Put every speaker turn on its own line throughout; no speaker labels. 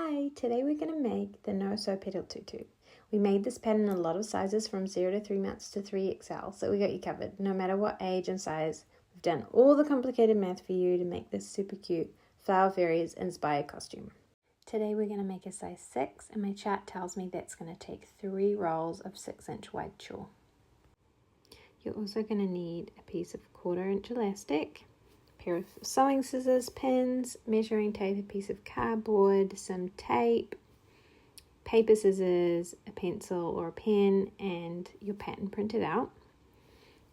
Hi, today we're going to make the No-Sew Petal Tutu. We made this pattern in a lot of sizes from 0 to 3 months to 3XL, so we got you covered no matter what age and size. We've done all the complicated math for you to make this super cute Flower Fairies inspired costume. Today we're going to make a size 6 and my chart tells me that's going to take 3 rolls of 6-inch wide tulle. You're also going to need a piece of 1/4 inch elastic, pair of sewing scissors, pins, measuring tape, a piece of cardboard, some tape, paper scissors, a pencil or a pen, and your pattern printed out.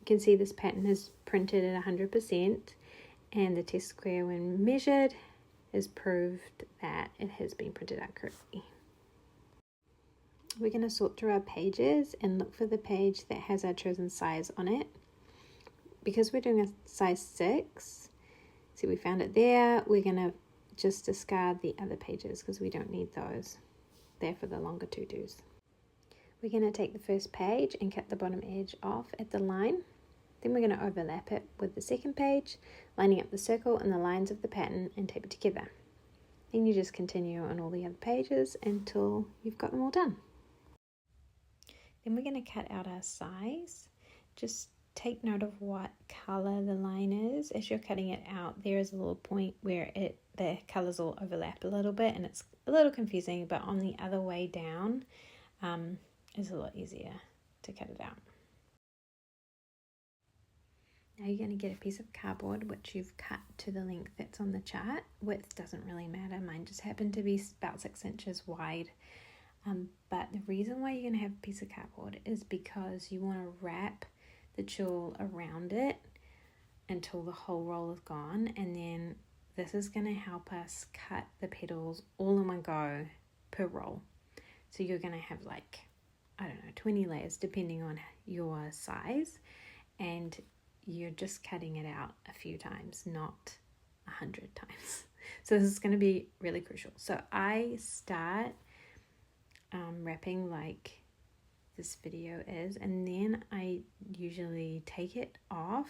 You can see this pattern is printed at 100%, and the test square when measured has proved that it has been printed out correctly. We're going to sort through our pages and look for the page that has our chosen size on it. Because we're doing a size 6, see, we found it there. We're going to just discard the other pages because we don't need those. They're for the longer tutus. We're going to take the first page and cut the bottom edge off at the line. Then we're going to overlap it with the second page, lining up the circle and the lines of the pattern and tape it together. Then you just continue on all the other pages until you've got them all done. Then we're going to cut out our size. Just take note of what color the line is. As you're cutting it out, there is a little point where the colors all overlap a little bit and it's a little confusing, but on the other way down is a lot easier to cut it out. Now you're going to get a piece of cardboard which you've cut to the length that's on the chart. Width doesn't really matter. Mine just happened to be about 6 inches wide. But the reason why you're going to have a piece of cardboard is because you want to wrap the tulle around it until the whole roll is gone, and then this is going to help us cut the petals all in one go per roll. So you're going to have like, I don't know, 20 layers depending on your size, and you're just cutting it out a few times, not 100 times. So this is going to be really crucial. So I start wrapping like this video is, and then I usually take it off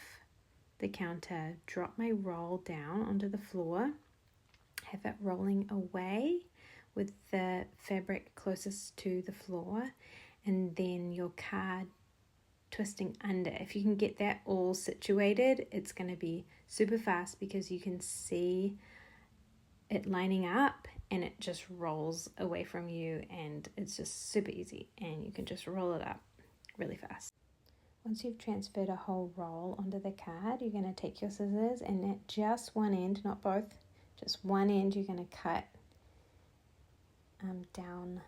the counter, drop my roll down onto the floor, have it rolling away with the fabric closest to the floor, and then your card twisting under. If you can get that all situated, it's going to be super fast because you can see it lining up and it just rolls away from you, and it's just super easy and you can just roll it up really fast. Once you've transferred a whole roll onto the card, you're going to take your scissors and at just one end, not both, just one end, you're going to cut down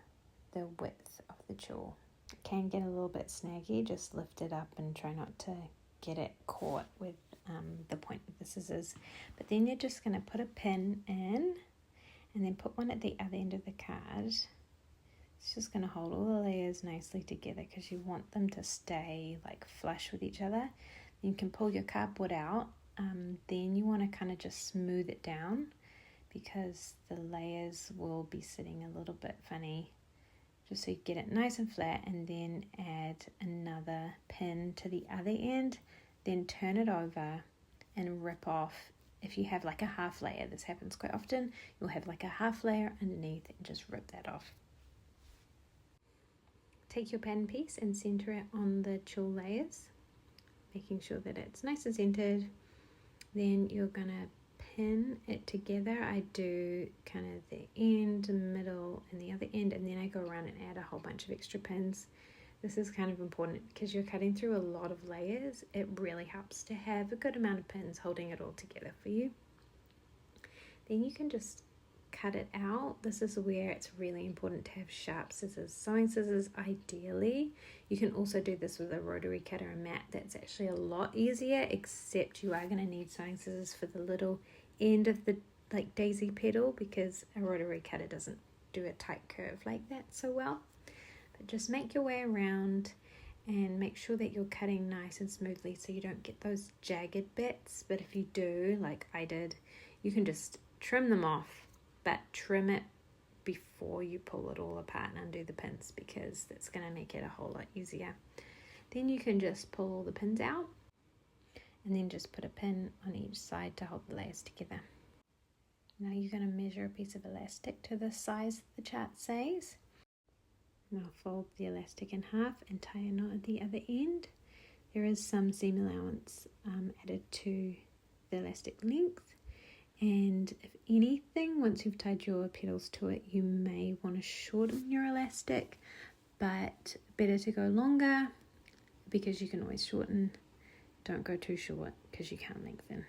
the width of the tulle. It can get a little bit snaggy, just lift it up and try not to get it caught with the point of the scissors. But then you're just going to put a pin in and then put one at the other end of the card. It's just going to hold all the layers nicely together because you want them to stay like flush with each other. You can pull your cardboard out. Then you want to kind of just smooth it down because the layers will be sitting a little bit funny. Just so you get it nice and flat, and then add another pin to the other end. Then turn it over and rip off. If you have like a half layer, this happens quite often, you'll have like a half layer underneath and just rip that off. Take your pattern piece and center it on the tulle layers, making sure that it's nice and centered. Then you're gonna pin it together. I do kind of the end, middle, and the other end, and then I go around and add a whole bunch of extra pins. This is kind of important because you're cutting through a lot of layers. It really helps to have a good amount of pins holding it all together for you. Then you can just cut it out. This is where it's really important to have sharp scissors. Sewing scissors ideally. You can also do this with a rotary cutter and mat. That's actually a lot easier, except you are going to need sewing scissors for the little end of the like daisy petal because a rotary cutter doesn't do a tight curve like that so well. But just make your way around and make sure that you're cutting nice and smoothly so you don't get those jagged bits. But if you do, like I did, you can just trim them off, but trim it before you pull it all apart and undo the pins because that's going to make it a whole lot easier. Then you can just pull all the pins out and then just put a pin on each side to hold the layers together. Now you're going to measure a piece of elastic to the size the chart says. Now fold the elastic in half and tie a knot at the other end. There is some seam allowance added to the elastic length, and if anything, once you've tied your petals to it, you may want to shorten your elastic, but better to go longer because you can always shorten. Don't go too short because you can't lengthen.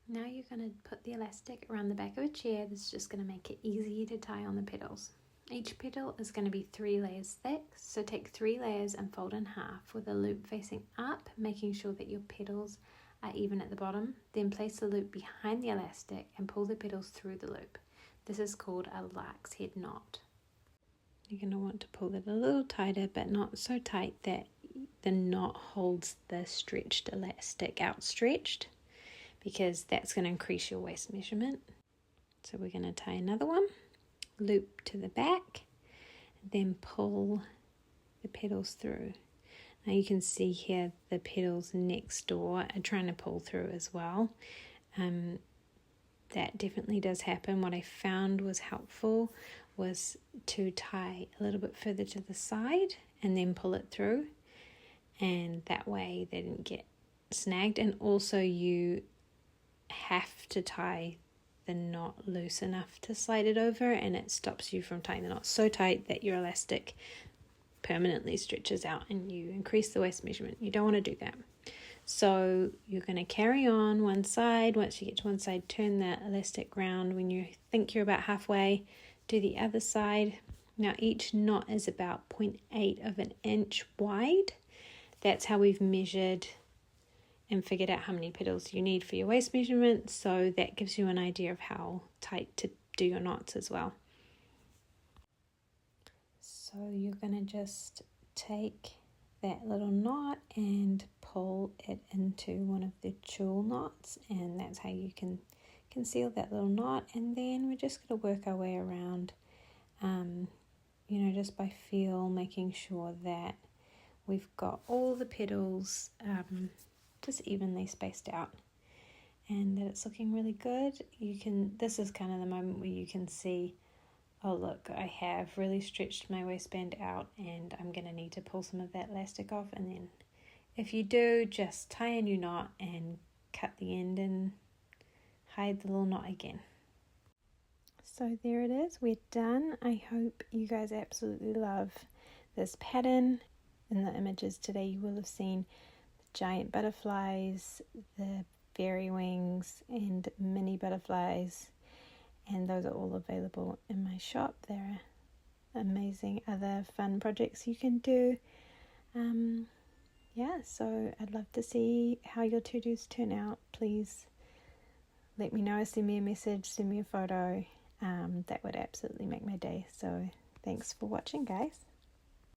Now you're going to put the elastic around the back of a chair. This is just going to make it easier to tie on the petals. Each petal is going to be 3 layers thick, so take 3 layers and fold in half with a loop facing up, making sure that your petals are even at the bottom. Then place the loop behind the elastic and pull the petals through the loop. This is called a lark's head knot. You're going to want to pull it a little tighter, but not so tight that the knot holds the stretched elastic outstretched, because that's going to increase your waist measurement. So we're going to tie another one, loop to the back, then pull the petals through. Now you can see here the petals next door are trying to pull through as well. That definitely does happen. What I found was helpful was to tie a little bit further to the side and then pull it through, and that way they didn't get snagged. And also you have to tie the knot loose enough to slide it over, and it stops you from tying the knot so tight that your elastic permanently stretches out and you increase the waist measurement. You don't want to do that. So you're going to carry on one side. Once you get to one side, turn the elastic round. When you think you're about halfway, do the other side. Now each knot is about 0.8 of an inch wide. That's how we've measured and figured out how many petals you need for your waist measurement. So that gives you an idea of how tight to do your knots as well. So you're going to just take that little knot and pull it into one of the tulle knots, and that's how you can conceal that little knot. And then we're just going to work our way around, just by feel, making sure that we've got all the petals just evenly spaced out and that it's looking really good. This is kind of the moment where you can see, oh look, I have really stretched my waistband out and I'm going to need to pull some of that elastic off. And then if you do, just tie a new knot and cut the end and hide the little knot again. So there it is, we're done. I hope you guys absolutely love this pattern. In the images today you will have seen the giant butterflies, the fairy wings and mini butterflies, and those are all available in my shop. There are amazing other fun projects you can do. So I'd love to see how your tutus turn out. Please let me know, send me a message, send me a photo. That would absolutely make my day. So thanks for watching, guys.